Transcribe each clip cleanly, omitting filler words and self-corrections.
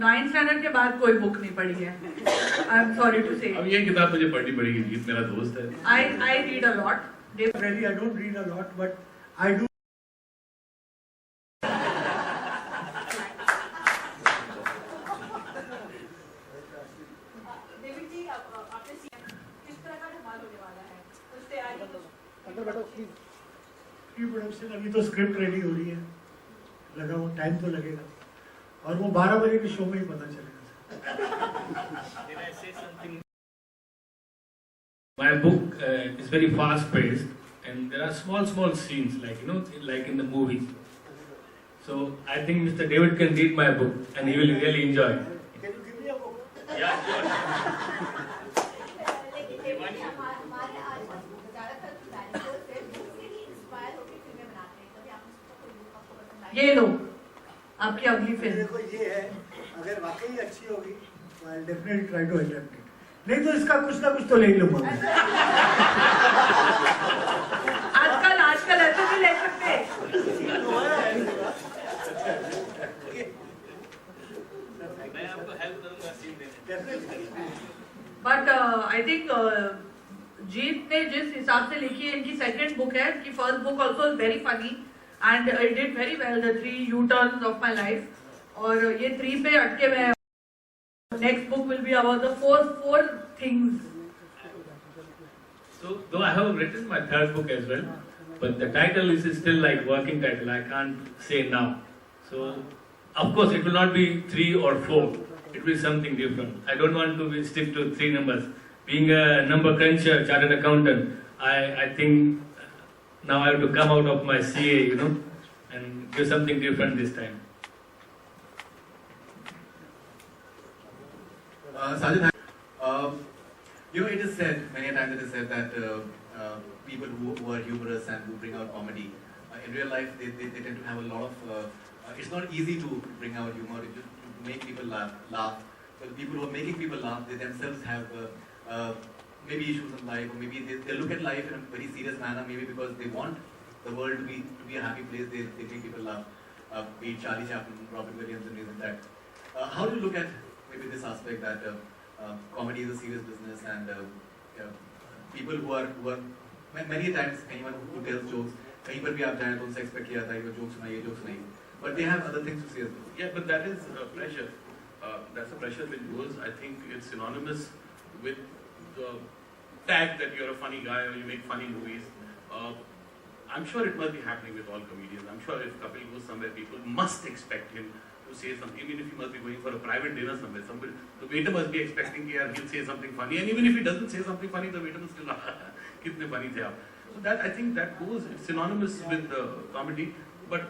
9th standard के बाद कोई बुक नहीं पढ़ी है. आई एम सॉरी टू से. अब ये किताब मुझे पढ़नी पड़ेगी, जीत मेरा दोस्त है. I read a lot. Really, I don't read a lot, but I do. Production अभी तो स्क्रिप्ट रेडी हो रही है, लगा वो टाइम तो लगेगा और वो 12 बजे के शो में ही पता चलेगा. My book is very fast paced and there are small scenes like like in the movies. So I think Mr. David can read my book and he will really enjoy. Can you give me a book? Yeah, sure. ये लो आपकी अगली film. देखो ये है, अगर वाकई अच्छी होगी तो I definitely try to adapt it. नहीं तो इसका कुछ ना कुछ तो ले लूंगा. आजकल ऐसे भी ले सकते. मैं आपको हेल्प करूंगा सीन देने. बट आई थिंक जीत ने जिस हिसाब से लिखी है, इनकी सेकंड बुक है. इनकी first book also is very funny and I did very well, the 3 U-turns of my life. और ये 3 पे अटके हुए हैं. Next book will be about the four things. So though I have written my third book as well, but the title is still like working title. I can't say now. So of course it will not be 3 or 4. It will be something different. I don't want to stick to 3 numbers. Being a number cruncher, chartered accountant, I think now I have to come out of my CA, and do something different this time. Sajid, it is said, many a times it is said that people who are humorous and who bring out comedy, in real life they tend to have a lot of, it's not easy to bring out humor, to make people laugh. But the people who are making people laugh, they themselves have maybe issues in life, or maybe they look at life in a very serious manner, maybe because they want the world to be a happy place, they make people laugh. Be it Charlie Chaplin, Robin Williams and things like that. How do you look at maybe this aspect that comedy is a serious business and people who are many times anyone who tells jokes, कहीं पर भी आप जाएं तो उनसे expect किया जाता है कि jokes सुनाइए, but they have other things to say as well. Yeah, but that is pressure. That's a pressure which goes, I think it's synonymous with the tag that you're a funny guy or you make funny movies. I'm sure it must be happening with all comedians. I'm sure if Kapil goes somewhere, people must expect him to say something. Even if he must be going for a private dinner somewhere, the waiter must be expecting that he'll say something funny. And even if he doesn't say something funny, the waiter must still kitne funny the aap. So that, I think that goes, it's synonymous with comedy. But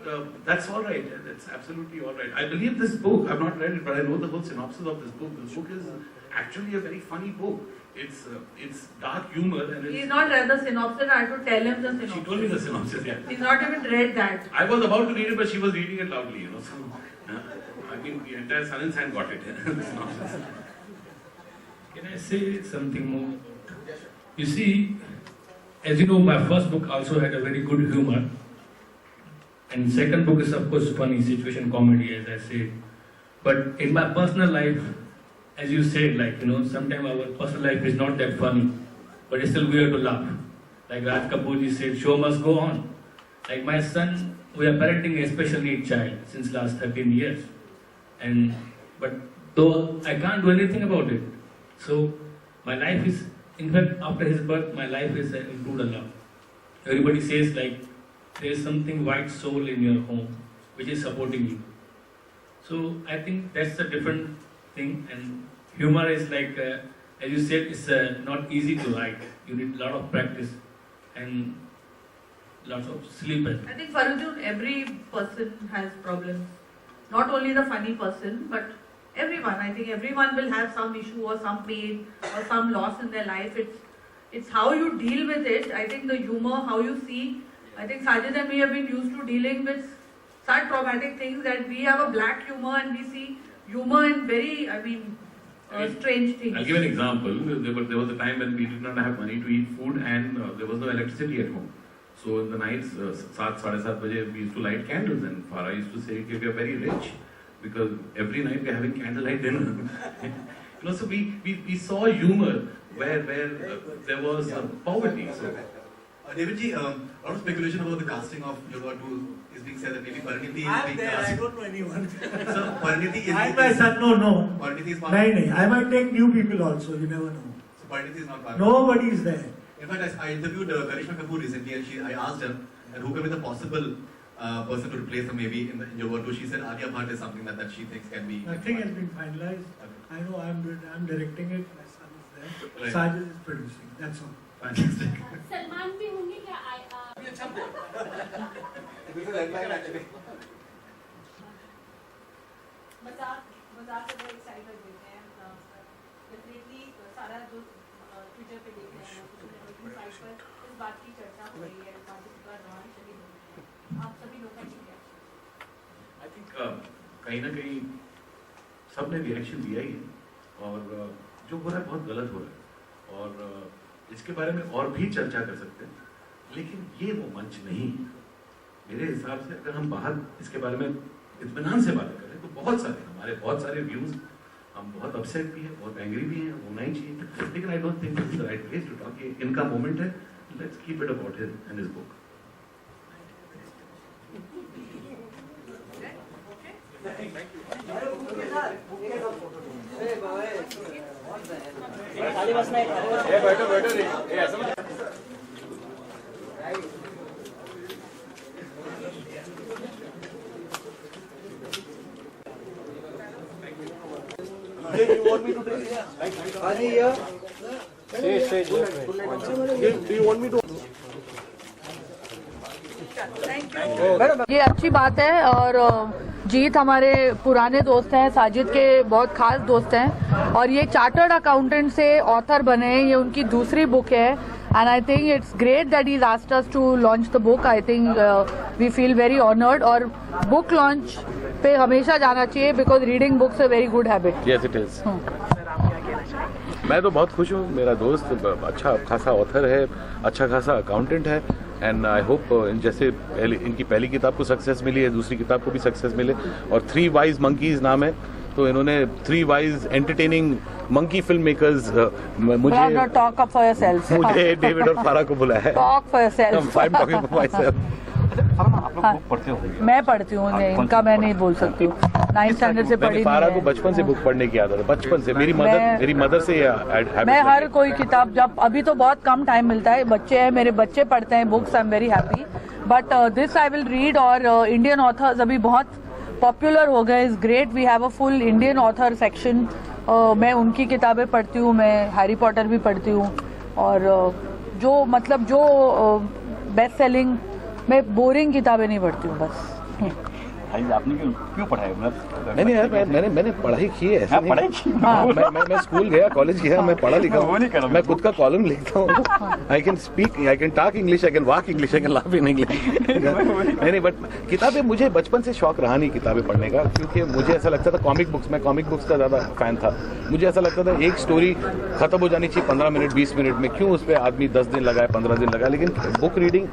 that's all right. That's absolutely all right. I believe this book, I've not read it, but I know the whole synopsis of this book. This book is actually a very funny book. It's dark humor and he's not read the synopsis. I had to tell him the synopsis. She told me the synopsis, yeah. He's not even read that. I was about to read it, but she was reading it loudly, So, I mean, the entire Sun and Sand got it. The synopsis. Can I say something more? You see, as you know, my first book also had a very good humor, and second book is of course funny situation comedy, as I said. But in my personal life, as you said, sometimes our personal life is not that funny, but it's still weird to laugh. Like Raj Kapoor ji said, show must go on. Like my son, we are parenting a special needs child since last 13 years. But though I can't do anything about it. So my life is, in fact, after his birth, my life is improved a lot. Everybody says there is something white soul in your home, which is supporting you. So I think that's a different thing, and humor is as you said, it's not easy to write. You need a lot of practice and lots of sleep. I think for Arjun, every person has problems. Not only the funny person, but everyone. I think everyone will have some issue or some pain or some loss in their life. It's how you deal with it. I think the humor, how you see. I think Sajid and me have been used to dealing with such traumatic things that we have a black humor and we see humor in very, strange things. I'll give an example. There was a time when we did not have money to eat food and there was no electricity at home. So in the nights, 7, 7:30 baje, we used to light candles, and Farah used to say, we are very rich. because every night we're having candlelight dinner. You know, so we saw humor where there was poverty. So. David ji, a lot of speculation about the casting of Jodhpur 2 is being said that maybe Pariniti is I'm being there, I cast. don't know anyone. So Pariniti is. I myself, no. Pariniti is part. No. I might take new people also, you never know. So Pariniti is not part. Nobody is there. In fact, I interviewed Karishma Kapoor recently, and I asked her that who can be the possible person to replace her maybe in Jodhpur 2. She said Alia Bhatt is something that she thinks can be. Nothing has been finalized. Okay. I know I'm directing it. My son is there. Right. Sajid is producing. That's all. Fantastic. Salman भी होंगे क्या? मजाक को excite कर देते हैं definitely सारा जो ट्विटर पे देख रहे हैं उसमें साइट पर इस बात की चर्चा हो रही है पार्टिसिपेंट का दौरान चली गई आप सभी लोग का ठीक है आई थिंक कहीं ना कहीं सबने रिएक्शन दिया ही है और जो हो रहा है बहुत गलत हो रहा है और इसके बारे में और भी चर्चा कर सकते हैं लेकिन ये वो मंच नहीं है। मेरे हिसाब से अगर हम बाहर इसके बारे में इत्मीनान से बातें करें तो हमारे बहुत सारे व्यूज हम बहुत अपसेट भी हैं बहुत एंग्री भी हैं होना ही चाहिए लेकिन I don't think this is the right place to talk. ये इनका मोमेंट है let's keep it about him and his book. You want me to take it? Adi here. Stay. Do you want me to? ये अच्छी बात है और जीत हमारे पुराने दोस्त हैं, साजिद के बहुत खास दोस्त हैं और ये चार्टर्ड अकाउंटेंट से ऑथर बने हैं। ये उनकी दूसरी बुक है and I think it's great that he asked us to launch the book. I think we feel very honoured और बुक लॉन्च पे हमेशा जाना चाहिए because reading books a very good habit. Yes it is. मैं तो बहुत खुश हूँ, मेरा दोस्त अच्छा खासा ऑथर है, अच्छा खासा अकाउंटेंट है एंड आई होप जैसे इनकी पहली किताब को सक्सेस मिली है दूसरी किताब को भी सक्सेस मिले और 3 वाइज मंकीज नाम है तो इन्होंने 3 wise entertaining monkey film makers मुझे डेविड और फारा को बुलाया है। Talk for yourself. I am talking for my self. आप लोग बुक पढ़ते हो? मैं पढ़ती हूँ, इनका मैं नहीं बोल सकती हूँ। 9th स्टैंडर्ड से पढ़ी फारा को नहीं है। बचपन से बुक पढ़ने की आदत है, बचपन से। मेरी मदर से मैं हर कोई किताब जब अभी तो बहुत कम टाइम मिलता है, बच्चे हैं मेरे बच्चे पढ़ते हैं books, I am very happy but this I will read. और इंडियन ऑथर्स अभी बहुत पॉपुलर हो गए, is great. We have a full Indian author section. मैं उनकी किताबें पढ़ती हूँ, मैं हैरी पॉटर भी पढ़ती हूँ और जो मतलब जो बेस्ट सेलिंग, मैं बोरिंग किताबें नहीं पढ़ती हूँ बस। आपने क्यों पढ़ा है? नहीं यार मैंने पढ़ाई की है, ऐसा पढ़ाई की। मैं स्कूल गया, कॉलेज गया, मैं पढ़ा लिखा हूँ, मैं खुद का कॉलम लिखता हूँ। I can speak, I can talk English, I can walk English, I can laugh in English. नहीं बट किताबें, मुझे बचपन से शौक रहा नहीं किताबें पढ़ने का, क्योंकि मुझे ऐसा लगता था कॉमिक बुक्स, मैं कॉमिक बुक्स का ज़्यादा फैन था। मुझे ऐसा लगता था एक स्टोरी खत्म हो जानी चाहिए 15 मिनट 20 मिनट में, क्यों उस पर आदमी 10 दिन लगाए 15 दिन लगाए। लेकिन बुक रीडिंग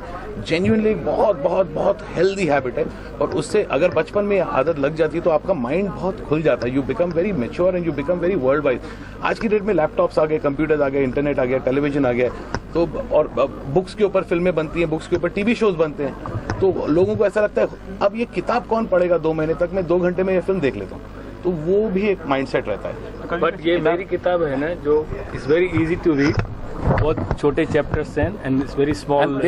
जेन्युइनली बहुत हेल्दी हैबिट है और उससे अगर बचपन में आदत लग जाती है तो आपका माइंड बहुत खुल जाता है। You become very mature and you become very world wise. आज की डेट में लैपटॉप्स आ गए, कंप्यूटर्स आ गए, इंटरनेट आ गया, टेलीविजन आ गया, तो और बुक्स के ऊपर फिल्में बनती हैं, बुक्स के ऊपर टीवी शोज बनते हैं, तो लोगों को ऐसा लगता है अब ये किताब कौन पढ़ेगा 2 महीने तक, मैं 2 घंटे में ये फिल्म देख लेता हूँ, तो वो भी एक माइंडसेट रहता है। बट ये मेरी किताब है ना जो is very easy to read, बहुत छोटे चैप्टर्स हैं एंड इट्स वेरी स्मॉल। अब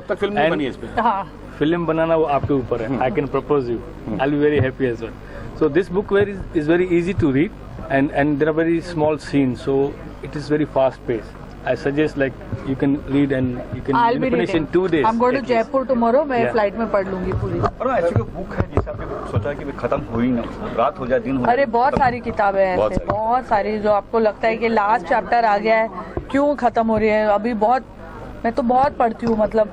तक फिल्म नहीं बनी है इस पे। हाँ, फिल्म बनाना वो आपके ऊपर है। I can propose you, I will be very happy as well. So this book is very easy to read and there are very small scenes, so it is very fast paced. I suggest like you can read and you can I'll be finish in reading. 2 days. I'm going to at least. Jaipur tomorrow. मैं Yeah. Flight में पढ़ लूंगी पूरी। और ऐसी कोई book है जिसे आपने सोचा कि खत्म हो ही ना, रात हो जाए दिन हो जाए? अरे बहुत सारी किताबें हैं ऐसे, बहुत सारी जो आपको लगता है कि लास्ट चैप्टर आ गया है, क्यों खत्म हो रही है। अभी बहुत, मैं तो बहुत पढ़ती हूँ, मतलब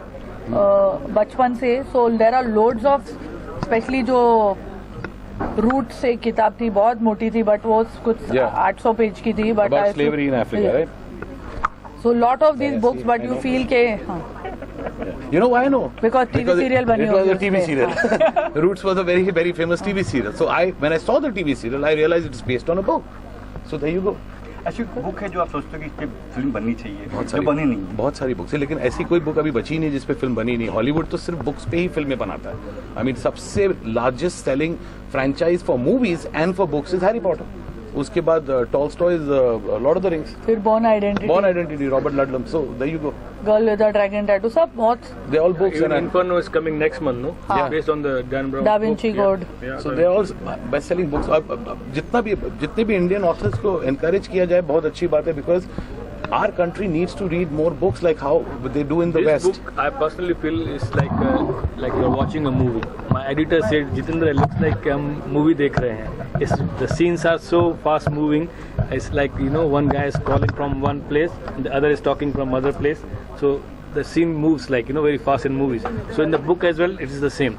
बचपन से। So there are loads of, especially जो रूट से किताब थी, बहुत मोटी थी बट वो कुछ 800 पेज की थी, but slavery in Africa, right? So lot of these books, but you feel के हाँ You know why I know? Because TV serial bani it was hogi a TV uspe. serial. Roots was a very, very famous TV serial. So when I saw the TV serial, I realized it's based on a book. So there you go. ऐसी book है जो आप सोचते हो कि इस पे film बननी चाहिए, बहुत जो सारी बनी नहीं। बहुत सारी बुक्स है, लेकिन ऐसी कोई बुक अभी बची नहीं जिस पे फिल्म बनी नहीं। हॉलीवुड तो सिर्फ बुक्स पे ही फिल्में बनाता है। आई मीन सबसे largest selling franchise for movies and for books is Harry Potter. उसके बाद Tolstoy's Lord of the Rings, फिर Bourne Identity, Robert Ludlum. So there you go. Girl with a dragon tattoo, सब बहुत। They all books Even and Inferno is coming next month, no? हाँ. Based on the Dan Brown Da book. Vinci Yeah. Code. Yeah. So they all best selling books. जितने भी Indian authors को encourage किया जाए बहुत अच्छी बात है, because our country needs to read more books like how they do in the This west. book, I personally feel is like you're watching a movie. My editor said, Jitendra, it looks like हम movie देख रहे हैं. The scenes are so fast moving. It's like, you know, one guy is calling from one place, and the other is talking from other place. So the scene moves like, you know, very fast in movies. So in the book as well, it is the same.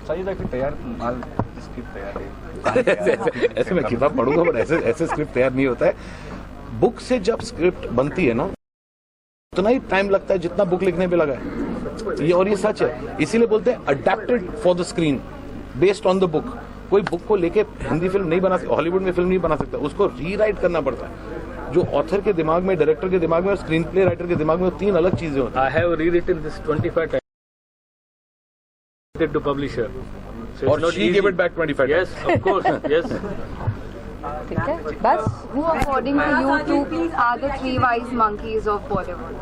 Sajid भाई तैयार माल script तैयार है। ऐसे मैं किताब पढ़ूंगा, पर ऐसे स्क्रिप्ट तैयार नहीं होता है। बुक से जब स्क्रिप्ट बनती है ना, उतना ही टाइम लगता है जितना बुक लिखने पे लगा है। ये सच है, इसीलिए बोलते हैं adapted for the screen based on the book. कोई बुक को लेके हिंदी फिल्म नहीं बना सकता, हॉलीवुड में फिल्म नहीं बना सकता, उसको रीराइट करना पड़ता है। जो ऑथर के दिमाग में, डायरेक्टर के दिमाग में और स्क्रीन प्ले राइटर के दिमाग में, वो 3 अलग चीजें होती I have rewritten this 25 times to publisher. So हैं। it's और not she easy. gave it back 25 Yes, of course. Yes. ठीक है, बस। Who, according to you two, are the 3 wise monkeys of Bollywood?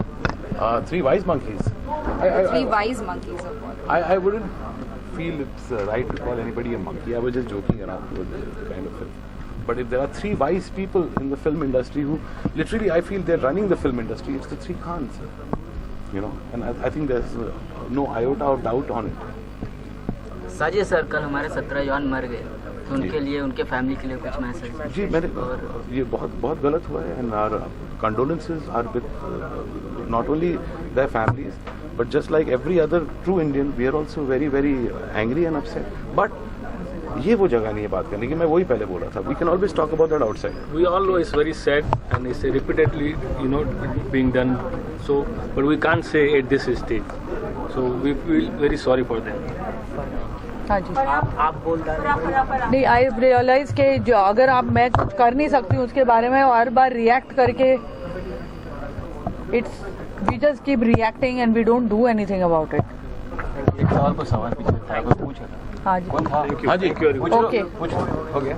3 wise monkeys. 3 wise monkeys of Bollywood. I wouldn't feel it's right to call anybody a monkey. I was just joking around with the kind of film. But if there are 3 wise people in the film industry who literally, I feel they're running the film industry, it's the 3 Khans. You know, and I think there's no iota of doubt on it. Sajid sir, कल हमारे 17 जवान मर गए, तो उनके लिए, उनके family के लिए कुछ मैसेज? जी, मैंने ये बहुत गलत हुआ है, and our condolences are with not only their families, but just like every other true Indian, we are also very, very angry and upset. But ये वो जगह नहीं है बात करने की, मैं वही पहले बोल रहा था. We can always talk about that outside. We all know it's very sad and it's repeatedly, you know, being done. So, but we can't say at this stage. So we feel very sorry for them. हाँ जी, आप बोल रहे नहीं, आई realise कि जो अगर मैं कुछ कर नहीं सकती हूँ उसके बारे में हर बार रिएक्ट करके, it's we just keep reacting and we don't do anything about it. एक सवाल पीछे था, पूछ रहा था। हाँ जी, कौन था? हाँ जी, ओके। हो गया।